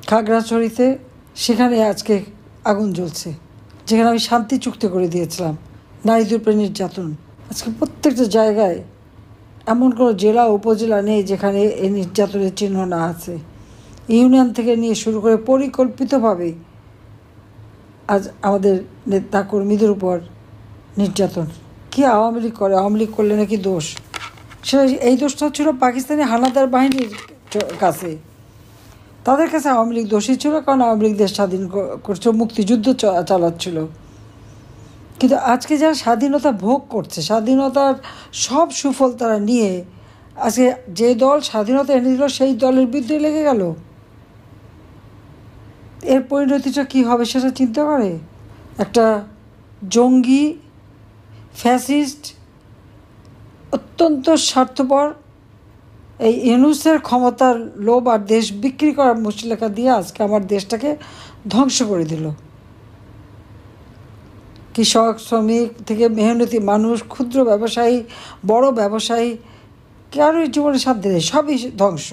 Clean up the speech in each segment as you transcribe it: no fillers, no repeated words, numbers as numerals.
খাগড়াছড়িতে সেখানে আজকে আগুন জ্বলছে, যেখানে আমি শান্তি চুক্তি করে দিয়েছিলাম। নারীদের উপরে নির্যাতন, আজকে প্রত্যেকটা জায়গায় এমন কোনো জেলা উপজেলা নেই যেখানে এই নির্যাতনের চিহ্ন না আছে। ইউনিয়ন থেকে নিয়ে শুরু করে পরিকল্পিতভাবে আজ আমাদের নেতা কর্মীদের উপর নির্যাতন। কি আওয়ামী লীগ করে? আওয়ামী লীগ করলে নাকি দোষ? সেটা এই দোষটা ছিল পাকিস্তানি হানাদার বাহিনীর কাছে। তাদের কাছে আওয়ামী লীগ দোষী ছিল, কারণ আওয়ামী লীগ দেশ স্বাধীন করছে, মুক্তিযুদ্ধ চালাচ্ছিল। কিন্তু আজকে যারা স্বাধীনতা ভোগ করছে, স্বাধীনতার সব সুফল তারা নিয়ে আজকে যে দল স্বাধীনতা এনে দিল সেই দলের বিরুদ্ধে লেগে গেল, এর পরিণতিটা কী হবে সেটা চিন্তা করে? একটা জঙ্গি ফ্যাসিস্ট অত্যন্ত স্বার্থপর এই ইউনূসের ক্ষমতার লোভ আর দেশ বিক্রি করার মুচলেখা দিয়ে আজকে আমার দেশটাকে ধ্বংস করে দিল। কৃষক, শ্রমিক থেকে মেহনতি মানুষ, ক্ষুদ্র ব্যবসায়ী, বড় ব্যবসায়ী, কারোর জীবনে সাথ দেয়, সবই ধ্বংস।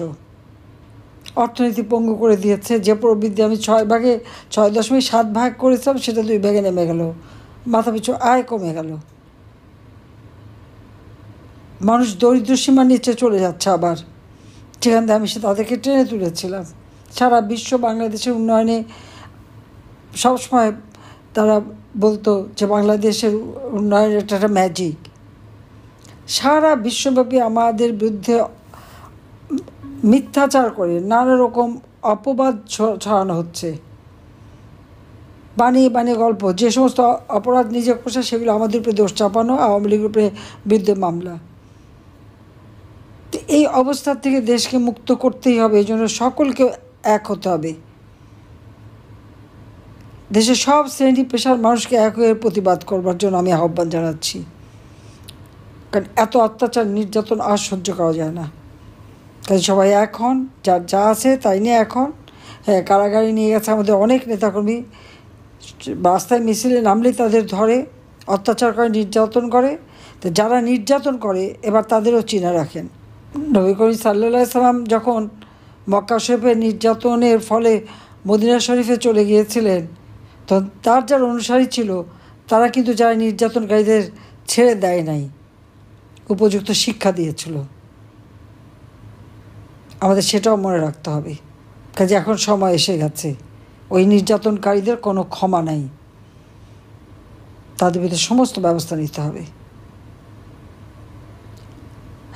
অর্থনীতি পঙ্গু করে দিয়েছে। যে প্রবৃদ্ধি আমি 6.7 ভাগ করেছিলাম সেটা 2 ভাগে নেমে গেল। মাথাপিছু আয় কমে গেল। মানুষ দরিদ্র সীমার নিচে চলে যাচ্ছে আবার, যেখান থেকে আমি তাদেরকে টেনে তুলেছিলাম। সারা বিশ্ব বাংলাদেশের উন্নয়নে সবসময় তারা বলতো যে বাংলাদেশের উন্নয়ন এটা একটা ম্যাজিক। সারা বিশ্বব্যাপী আমাদের বিরুদ্ধে মিথ্যাচার করে নানা রকম অপবাদ ছড়ানো হচ্ছে, বানিয়ে বানিয়ে গল্প। যে সমস্ত অপরাধ নিজে করছে সেগুলো আমাদের উপরে দোষ চাপানো, আওয়ামী লীগের উপরে বিরুদ্ধে মামলা। এই অবস্থা থেকে দেশকে মুক্ত করতেই হবে। এই জন্য সকলকে এক হতে হবে। দেশের সব শ্রেণী পেশার মানুষকে এক হয়ে প্রতিবাদ করবার জন্য আমি আহ্বান জানাচ্ছি। কারণ এত অত্যাচার নির্যাতন আর সহ্য করা যায় না। কাজে সবাই এখন যার যা আছে তাই নিয়ে এখন কারাগারে নিয়ে গেছে আমাদের অনেক নেতাকর্মী। রাস্তায় মিছিলে নামলেই তাদের ধরে, অত্যাচার করে, নির্যাতন করে। তো যারা নির্যাতন করে এবার তাদেরও চিনে রাখেন। নবী করিম সাল্লাল্লাহু আলাইহি সাল্লাম যখন মক্কা শরীফের নির্যাতনের ফলে মদিনা শরীফে চলে গিয়েছিলেন, তো তার যারা অনুসারী ছিল তারা কিন্তু যারা নির্যাতনকারীদের ছেড়ে দেয় নাই, উপযুক্ত শিক্ষা দিয়েছিল। আমাদের সেটাও মনে রাখতে হবে। কাজে এখন সময় এসে গেছে, ওই নির্যাতনকারীদের কোনো ক্ষমা নাই, তাদের বিরুদ্ধে সমস্ত ব্যবস্থা নিতে হবে।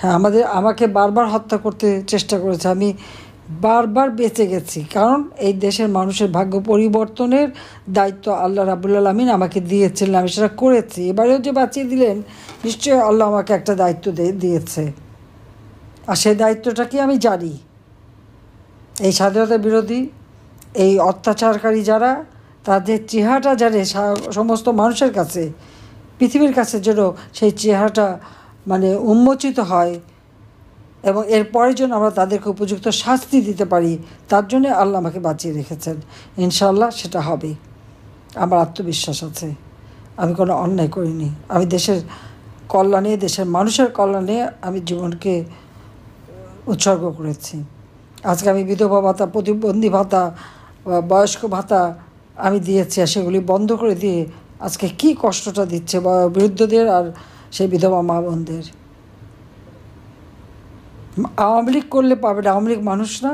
হ্যাঁ, আমাকে বারবার হত্যা করতে চেষ্টা করেছে, আমি বারবার বেঁচে গেছি, কারণ এই দেশের মানুষের ভাগ্য পরিবর্তনের দায়িত্ব আল্লাহ রাব্বুল আলামিন আমাকে দিয়েছিলেন, আমি সেটা করেছি। এবারেও যে বাঁচিয়ে দিলেন, নিশ্চয়ই আল্লাহ আমাকে একটা দায়িত্ব দিয়েছে, আর সেই দায়িত্বটা কি আমি জানি। এই স্বাধীনতা বিরোধী, এই অত্যাচারকারী যারা, তাদের চেহারাটা জানে সমস্ত মানুষের কাছে, পৃথিবীর কাছে যেন সেই চেহারাটা উন্মোচিত হয়, এবং এরপরের জন্য আমরা তাদেরকে উপযুক্ত শাস্তি দিতে পারি, তার জন্য আল্লাহ আমাকে বাঁচিয়ে রেখেছেন। ইনশাআল্লাহ সেটা হবে, আমার আত্মবিশ্বাস আছে। আমি কোনো অন্যায় করিনি, আমি দেশের কল্যাণে, দেশের মানুষের কল্যাণে আমি জীবনকে উৎসর্গ করেছি। আজকে আমি বিধবা ভাতা, প্রতিবন্ধী ভাতা, বয়স্ক ভাতা আমি দিয়েছি, আর সেগুলি বন্ধ করে দিয়ে আজকে কি কষ্টটা দিচ্ছে বৃদ্ধদের আর সেই বিধবা মা বোনদের। আওয়ামী লীগ করলে পাবে না, আওয়ামী লীগ মানুষ না?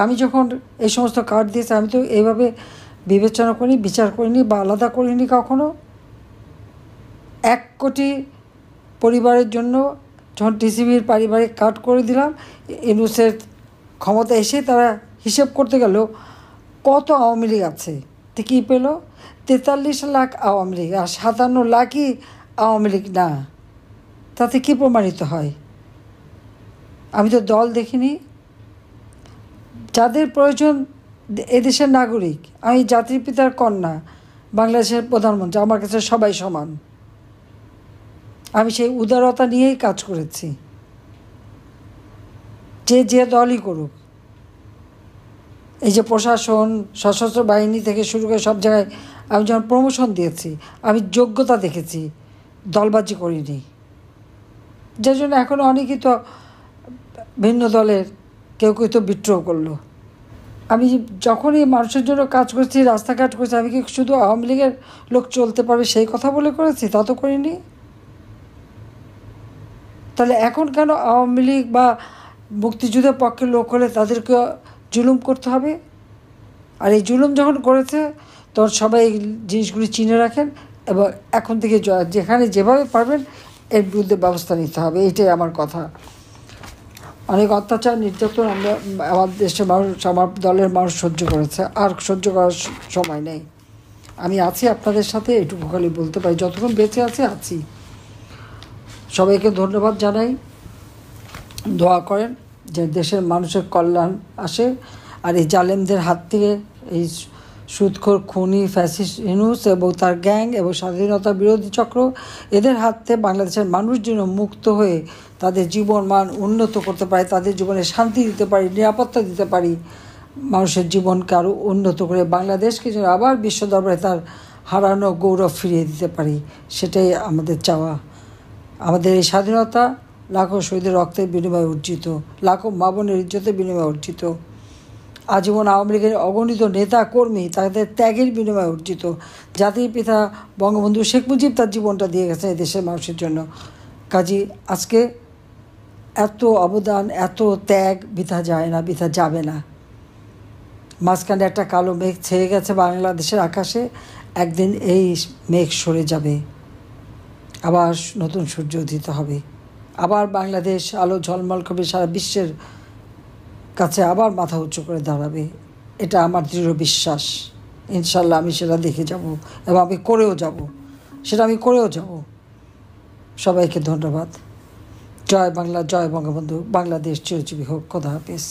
আমি যখন এই সমস্ত কার্ড দিয়েছি, আমি তো এইভাবে বিবেচনা করিনি, বিচার করিনি বা আলাদা করিনি কখনো। 1 কোটি পরিবারের জন্য যখন টিসিবির পারিবারিক কার্ড করে দিলাম, ইউনূসের ক্ষমতা এসে তারা হিসেব করতে গেল কত আওয়ামী লীগ আছে, তো কী পেল? 43 লাখ আওয়ামী লীগ, আর 57 লাখই আওয়ামী লীগ না। তাতে কি প্রমাণিত হয়? আমি তো দল দেখিনি। যাদের প্রয়োজন এদেশের নাগরিক, আমি জাতির পিতার কন্যা, বাংলাদেশের প্রধানমন্ত্রী, আমার কাছে সবাই সমান। আমি সেই উদারতা নিয়েই কাজ করেছি, যে দলই করুক। এই যে প্রশাসন, সশস্ত্র বাহিনী থেকে শুরু করে সব জায়গায় আমি যখন প্রমোশন দিয়েছি, আমি যোগ্যতা দেখেছি, দলবাজি করিনি। যার জন্য এখন অনেকেই তো ভিন্ন দলের কেউ তো বিদ্রোহ করলো। আমি যখনই মানুষের জন্য কাজ করছি, রাস্তাঘাট করছি, আমি কি শুধু আওয়ামী লীগের লোক চলতে পারবে সেই কথা বলে করেছি? তা তো করিনি। তাহলে এখন কেন আওয়ামী লীগ বা মুক্তিযুদ্ধের পক্ষের লোক হলে তাদেরকে জুলুম করতে হবে? আর এই জুলুম যখন করেছে তখন সবাই এই জিনিসগুলি চিনে রাখেন, এবং এখন থেকে যেখানে যেভাবে পারবেন এর বিরুদ্ধে ব্যবস্থা নিতে হবে। এইটাই আমার কথা। অনেক অত্যাচার নির্যাতন আমার দেশের মানুষ, আমার দলের মানুষ সহ্য করেছে, আর সহ্য করার সময় নেই। আমি আছি আপনাদের সাথে, এটুকু খালি বলতে পারি, যতক্ষণ বেঁচে আছি। সবাইকে ধন্যবাদ জানাই। দোয়া করেন যে দেশের মানুষের কল্যাণ আসে, আর এই জালেমদের হাত থেকে, এই সুদখোর খুনি ফ্যাসিস্ট ইউনূস এবং তার গ্যাং এবং স্বাধীনতা বিরোধী চক্র, এদের হাত থেকে বাংলাদেশের মানুষ যেন মুক্ত হয়ে তাদের জীবন মান উন্নত করতে পারে, তাদের জীবনে শান্তি দিতে পারি, নিরাপত্তা দিতে পারি, মানুষের জীবনকে আরও উন্নত করে বাংলাদেশকে যেন আবার বিশ্ব দরবারে তার হারানো গৌরব ফিরিয়ে দিতে পারি, সেটাই আমাদের চাওয়া। আমাদের এই স্বাধীনতা লাখো শহীদের রক্তের বিনিময়ে অর্জিত, লাখো মা বোনের ইজ্জতের বিনিময়ে অর্জিত, আজীবন আওয়ামী লীগের অগণিত নেতা কর্মী তাদের ত্যাগের বিনিময়ে অর্জিত। জাতির পিতা বঙ্গবন্ধু শেখ মুজিব তার জীবনটা দিয়ে গেছেন এই দেশের মানুষের জন্য। কাজী আজকে এত অবদান, এত ত্যাগ বৃথা যায় না, বৃথা যাবে না। মাঝখানে একটা কালো মেঘ ছেয়ে গেছে বাংলাদেশের আকাশে, একদিন এই মেঘ সরে যাবে, আবার নতুন সূর্য উদিত হবে, আবার বাংলাদেশ আলো ঝলমল করবে, সারা বিশ্বের কাছে আবার মাথা উঁচু করে দাঁড়াবে। এটা আমার দৃঢ় বিশ্বাস। ইনশাল্লাহ আমি সেটা দেখে যাব, এবং আমি করেও যাব, সেটা আমি করেও যাব। সবাইকে ধন্যবাদ। জয় বাংলা, জয় বঙ্গবন্ধু। বাংলাদেশ চিরজীবী হোক। খোদা হাফেজ।